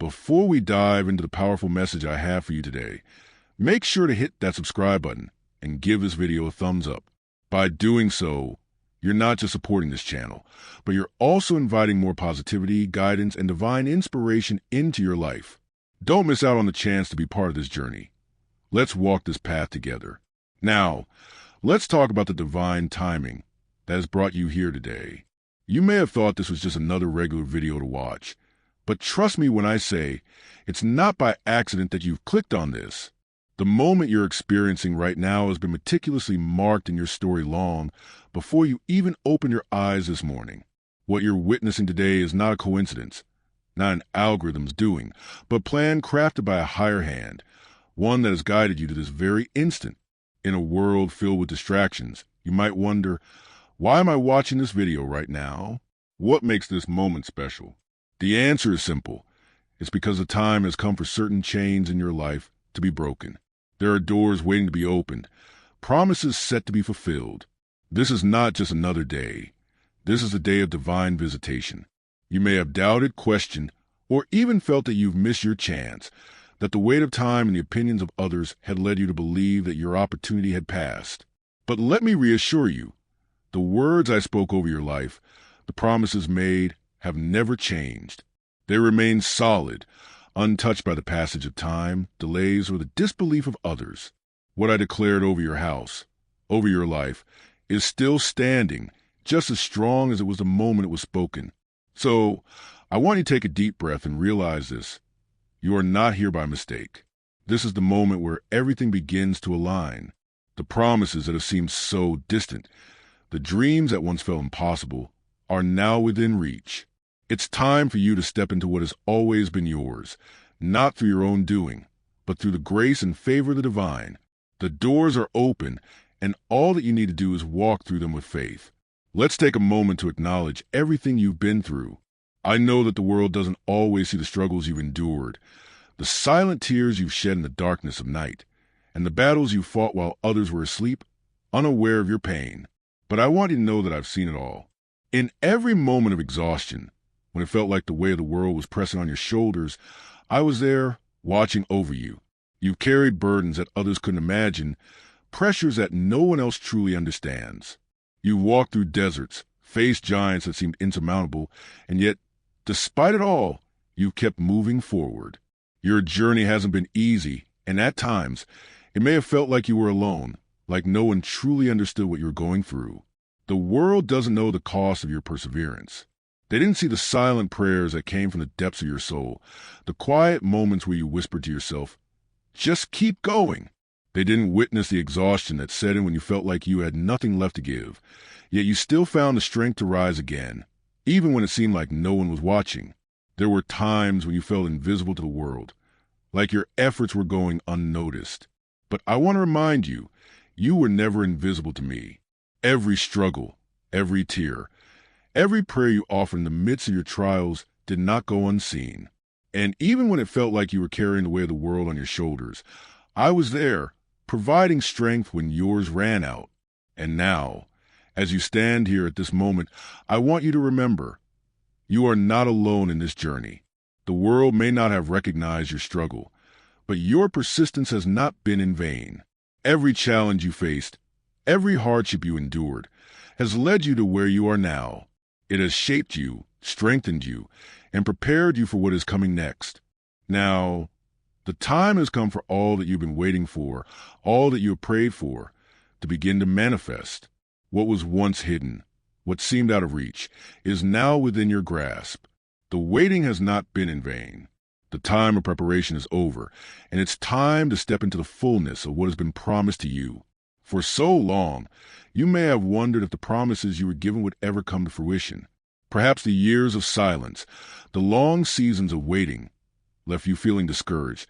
before we dive into the powerful message I have for you today, make sure to hit that subscribe button and give this video a thumbs up. By doing so, you're not just supporting this channel, but you're also inviting more positivity, guidance, and divine inspiration into your life. Don't miss out on the chance to be part of this journey. Let's walk this path together. Now, let's talk about the divine timing that has brought you here today. You may have thought this was just another regular video to watch, but trust me when I say it's not by accident that you've clicked on this. The moment you're experiencing right now has been meticulously marked in your story long before you even open your eyes this morning. What you're witnessing today is not a coincidence, not an algorithm's doing, but a plan crafted by a higher hand, one that has guided you to this very instant. In a world filled with distractions, you might wonder, why am I watching this video right now? What makes this moment special? The answer is simple. It's because the time has come for certain chains in your life to be broken. There are doors waiting to be opened, promises set to be fulfilled. This is not just another day. This is a day of divine visitation. You may have doubted, questioned, or even felt that you've missed your chance, that the weight of time and the opinions of others had led you to believe that your opportunity had passed. But let me reassure you, the words I spoke over your life, the promises made, have never changed. They remain solid, untouched by the passage of time, delays, or the disbelief of others. What I declared over your house, over your life, is still standing, just as strong as it was the moment it was spoken. So, I want you to take a deep breath and realize this. You are not here by mistake. This is the moment where everything begins to align. The promises that have seemed so distant, the dreams that once felt impossible, are now within reach. It's time for you to step into what has always been yours, not through your own doing, but through the grace and favor of the divine. The doors are open, and all that you need to do is walk through them with faith. Let's take a moment to acknowledge everything you've been through. I know that the world doesn't always see the struggles you've endured, the silent tears you've shed in the darkness of night, and the battles you fought while others were asleep, unaware of your pain. But I want you to know that I've seen it all. In every moment of exhaustion, when it felt like the weight of the world was pressing on your shoulders, I was there, watching over you. You've carried burdens that others couldn't imagine, pressures that no one else truly understands. You've walked through deserts, faced giants that seemed insurmountable, and yet, despite it all, you've kept moving forward. Your journey hasn't been easy, and at times, it may have felt like you were alone, like no one truly understood what you were going through. The world doesn't know the cost of your perseverance. They didn't see the silent prayers that came from the depths of your soul, the quiet moments where you whispered to yourself, just keep going. They didn't witness the exhaustion that set in when you felt like you had nothing left to give, yet you still found the strength to rise again, even when it seemed like no one was watching. There were times when you felt invisible to the world, like your efforts were going unnoticed. But I want to remind you, you were never invisible to me. Every struggle, every tear, every prayer you offered in the midst of your trials did not go unseen. And even when it felt like you were carrying the weight of the world on your shoulders, I was there, providing strength when yours ran out. And now, as you stand here at this moment, I want you to remember, you are not alone in this journey. The world may not have recognized your struggle, but your persistence has not been in vain. Every challenge you faced, every hardship you endured, has led you to where you are now. It has shaped you, strengthened you, and prepared you for what is coming next. Now, the time has come for all that you've been waiting for, all that you have prayed for, to begin to manifest. What was once hidden, what seemed out of reach, is now within your grasp. The waiting has not been in vain. The time of preparation is over, and it's time to step into the fullness of what has been promised to you. For so long, you may have wondered if the promises you were given would ever come to fruition. Perhaps the years of silence, the long seasons of waiting, left you feeling discouraged,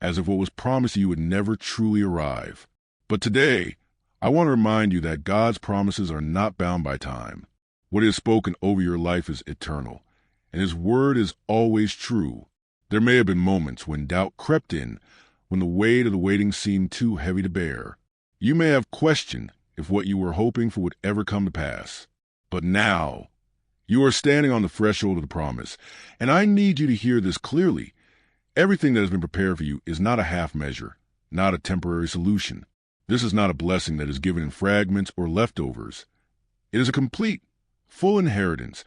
as if what was promised to you would never truly arrive. But today, I want to remind you that God's promises are not bound by time. What He has spoken over your life is eternal, and His word is always true. There may have been moments when doubt crept in, when the weight of the waiting seemed too heavy to bear. You may have questioned if what you were hoping for would ever come to pass. But now, you are standing on the threshold of the promise, and I need you to hear this clearly. Everything that has been prepared for you is not a half measure, not a temporary solution. This is not a blessing that is given in fragments or leftovers. It is a complete, full inheritance,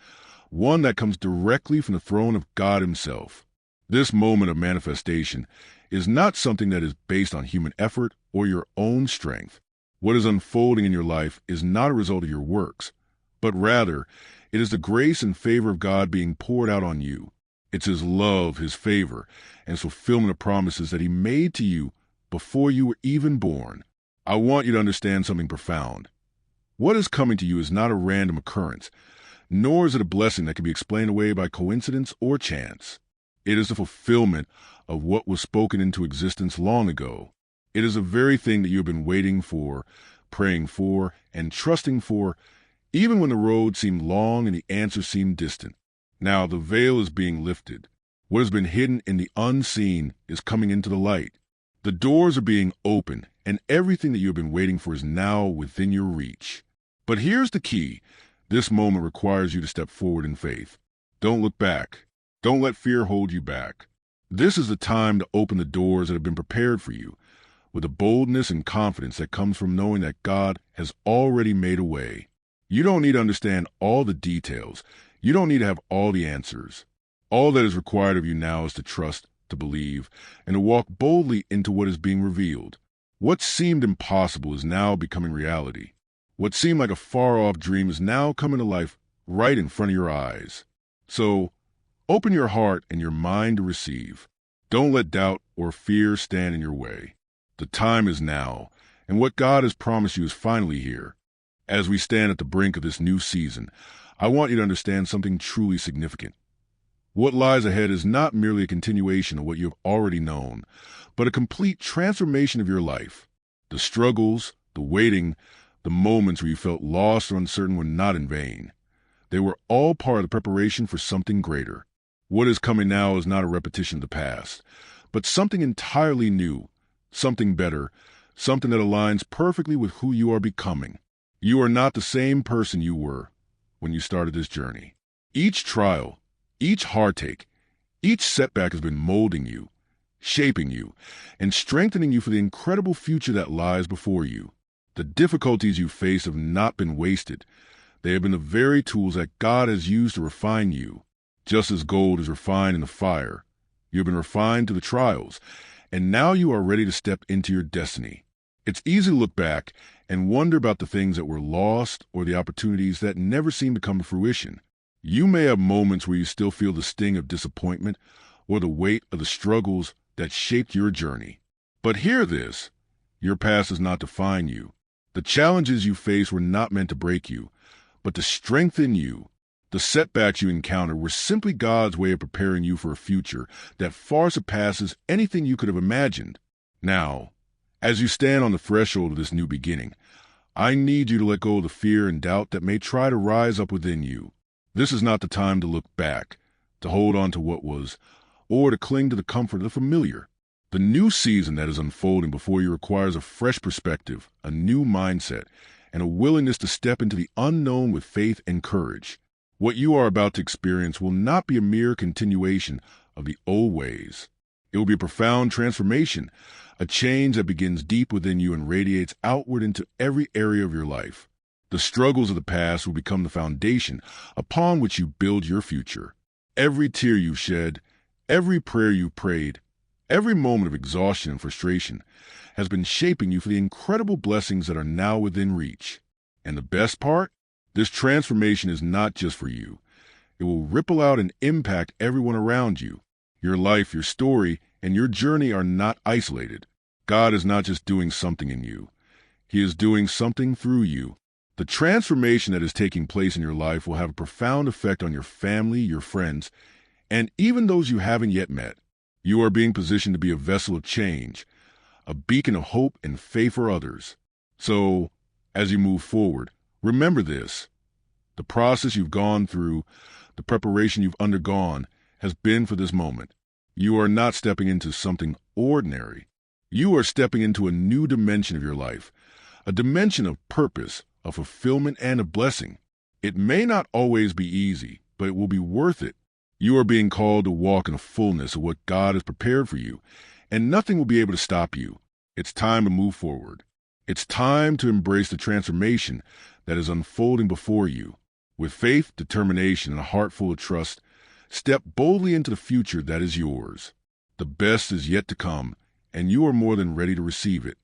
one that comes directly from the throne of God Himself. This moment of manifestation is not something that is based on human effort or your own strength. What is unfolding in your life is not a result of your works, but rather, it is the grace and favor of God being poured out on you. It's His love, His favor, and His fulfillment of promises that He made to you before you were even born. I want you to understand something profound. What is coming to you is not a random occurrence, nor is it a blessing that can be explained away by coincidence or chance. It is the fulfillment of what was spoken into existence long ago. It is the very thing that you have been waiting for, praying for, and trusting for, even when the road seemed long and the answer seemed distant. Now the veil is being lifted. What has been hidden in the unseen is coming into the light. The doors are being opened, and everything that you have been waiting for is now within your reach. But here's the key. This moment requires you to step forward in faith. Don't look back. Don't let fear hold you back. This is the time to open the doors that have been prepared for you, with a boldness and confidence that comes from knowing that God has already made a way. You don't need to understand all the details. You don't need to have all the answers. All that is required of you now is to trust, to believe, and to walk boldly into what is being revealed. What seemed impossible is now becoming reality. What seemed like a far-off dream is now coming to life right in front of your eyes. So, open your heart and your mind to receive. Don't let doubt or fear stand in your way. The time is now, and what God has promised you is finally here. As we stand at the brink of this new season, I want you to understand something truly significant. What lies ahead is not merely a continuation of what you have already known, but a complete transformation of your life. The struggles, the waiting, the moments where you felt lost or uncertain were not in vain. They were all part of the preparation for something greater. What is coming now is not a repetition of the past, but something entirely new, something better, something that aligns perfectly with who you are becoming. You are not the same person you were when you started this journey. Each trial, each heartache, each setback has been molding you, shaping you, and strengthening you for the incredible future that lies before you. The difficulties you face have not been wasted. They have been the very tools that God has used to refine you. Just as gold is refined in the fire, you have been refined to the trials, and now you are ready to step into your destiny. It's easy to look back and wonder about the things that were lost or the opportunities that never seemed to come to fruition. You may have moments where you still feel the sting of disappointment or the weight of the struggles that shaped your journey. But hear this, your past does not define you. The challenges you face were not meant to break you, but to strengthen you. The setbacks you encountered were simply God's way of preparing you for a future that far surpasses anything you could have imagined. Now, as you stand on the threshold of this new beginning, I need you to let go of the fear and doubt that may try to rise up within you. This is not the time to look back, to hold on to what was, or to cling to the comfort of the familiar. The new season that is unfolding before you requires a fresh perspective, a new mindset, and a willingness to step into the unknown with faith and courage. What you are about to experience will not be a mere continuation of the old ways. It will be a profound transformation, a change that begins deep within you and radiates outward into every area of your life. The struggles of the past will become the foundation upon which you build your future. Every tear you shed, every prayer you prayed, every moment of exhaustion and frustration has been shaping you for the incredible blessings that are now within reach. And the best part? This transformation is not just for you. It will ripple out and impact everyone around you. Your life, your story, and your journey are not isolated. God is not just doing something in you. He is doing something through you. The transformation that is taking place in your life will have a profound effect on your family, your friends, and even those you haven't yet met. You are being positioned to be a vessel of change, a beacon of hope and faith for others. So, as you move forward, remember this. The process you've gone through, the preparation you've undergone, has been for this moment. You are not stepping into something ordinary. You are stepping into a new dimension of your life, a dimension of purpose, of fulfillment, and of blessing. It may not always be easy, but it will be worth it. You are being called to walk in the fullness of what God has prepared for you, and nothing will be able to stop you. It's time to move forward. It's time to embrace the transformation that is unfolding before you. With faith, determination, and a heart full of trust, step boldly into the future that is yours. The best is yet to come, and you are more than ready to receive it.